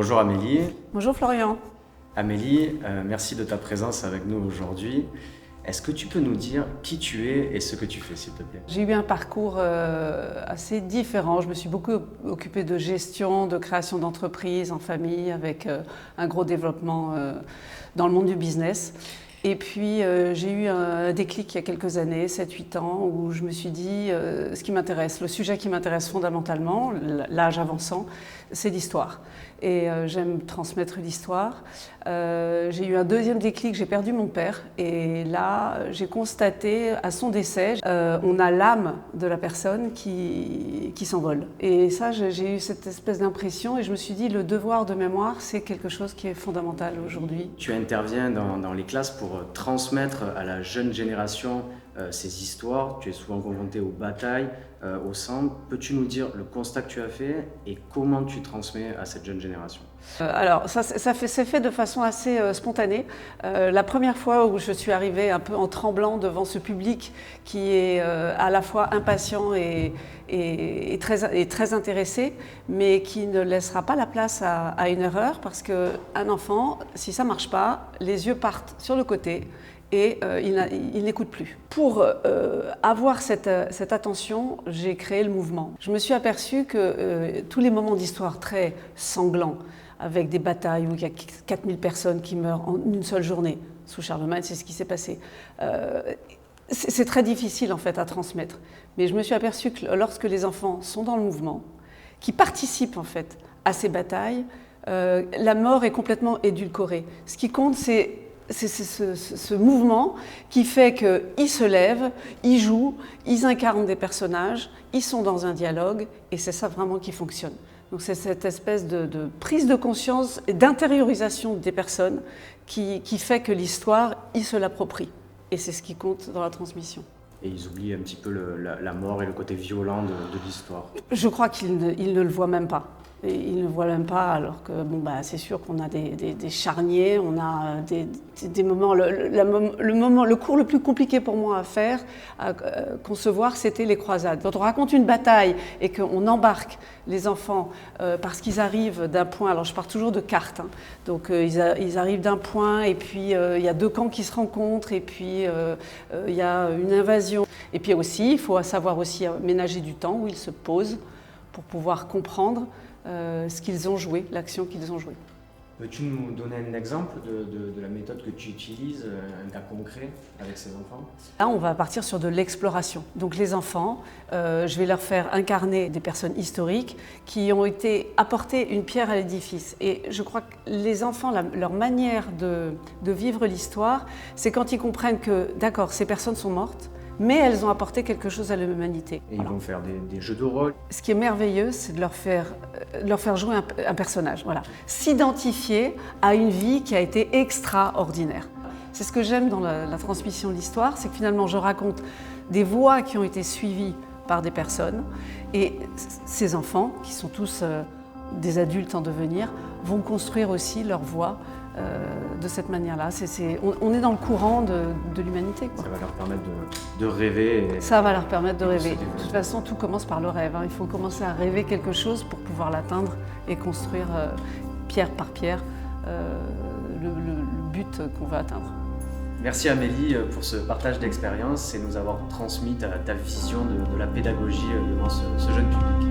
Bonjour Amélie. Bonjour Florian. Amélie, merci de ta présence avec nous aujourd'hui. Est-ce que tu peux nous dire qui tu es et ce que tu fais, s'il te plaît? J'ai eu un parcours assez différent. Je me suis beaucoup occupée de gestion, de création d'entreprises en famille, avec un gros développement dans le monde du business. Et puis j'ai eu un déclic il y a quelques années, 7-8 ans, où je me suis dit ce qui m'intéresse, le sujet qui m'intéresse fondamentalement, l'âge avançant, c'est l'histoire. Et j'aime transmettre l'histoire. J'ai eu un deuxième déclic, j'ai perdu mon père. Et là, j'ai constaté à son décès, on a l'âme de la personne qui s'envole. Et ça, j'ai eu cette espèce d'impression et je me suis dit, le devoir de mémoire, c'est quelque chose qui est fondamental aujourd'hui. Tu interviens dans les classes pour transmettre à la jeune génération ces histoires. Tu es souvent confronté aux batailles, au sang. Peux-tu nous dire le constat que tu as fait et comment tu transmets à cette jeune génération? Alors, c'est fait de façon assez spontanée. La première fois où je suis arrivée un peu en tremblant devant ce public qui est à la fois impatient et très intéressé, mais qui ne laissera pas la place à une erreur, parce qu'un enfant, si ça ne marche pas, les yeux partent sur le côté et il n'écoute plus. Pour avoir cette attention, j'ai créé le mouvement. Je me suis aperçue que tous les moments d'histoire très sanglants, avec des batailles où il y a 4000 personnes qui meurent en une seule journée, sous Charlemagne, c'est ce qui s'est passé. C'est très difficile en fait à transmettre. Mais je me suis aperçue que lorsque les enfants sont dans le mouvement, qui participent en fait à ces batailles, la mort est complètement édulcorée. Ce qui compte, c'est ce mouvement qui fait qu'ils se lèvent, ils jouent, ils incarnent des personnages, ils sont dans un dialogue, et c'est ça vraiment qui fonctionne. Donc c'est cette espèce de prise de conscience et d'intériorisation des personnes qui fait que l'histoire, ils se l'approprient. Et c'est ce qui compte dans la transmission. Et ils oublient un petit peu la mort et le côté violent de l'histoire. Je crois qu'ils ne le voient même pas. Et ils ne le voient même pas, alors que c'est sûr qu'on a des charniers, on a des moments. Le cours le plus compliqué pour moi à faire, à concevoir, c'était les croisades. Quand on raconte une bataille et qu'on embarque les enfants parce qu'ils arrivent d'un point, alors je pars toujours de cartes, hein, donc ils arrivent d'un point et puis il y a deux camps qui se rencontrent et puis il y a une invasion. Et puis aussi, il faut savoir aussi ménager du temps où ils se posent pour pouvoir comprendre ce qu'ils ont joué, l'action qu'ils ont jouée. Peux-tu nous donner un exemple de la méthode que tu utilises, un cas concret avec ces enfants? Là, on va partir sur de l'exploration. Donc les enfants, je vais leur faire incarner des personnes historiques qui ont apporté une pierre à l'édifice. Et je crois que les enfants, leur manière de vivre l'histoire, c'est quand ils comprennent que, d'accord, ces personnes sont mortes, mais elles ont apporté quelque chose à l'humanité. Et ils vont faire des jeux de rôle. Ce qui est merveilleux, c'est de leur faire jouer un personnage, voilà. S'identifier à une vie qui a été extraordinaire. C'est ce que j'aime dans la transmission de l'histoire, c'est que finalement je raconte des voies qui ont été suivies par des personnes, et ces enfants, qui sont tous des adultes en devenir, vont construire aussi leur voie de cette manière-là. On est dans le courant de l'humanité. Ça va leur permettre de rêver. Ça va leur permettre de rêver. De toute façon, tout commence par le rêve, hein. Il faut commencer à rêver quelque chose pour pouvoir l'atteindre et construire pierre par pierre le but qu'on veut atteindre. Merci Amélie pour ce partage d'expérience et nous avoir transmis ta vision de la pédagogie devant ce jeune public.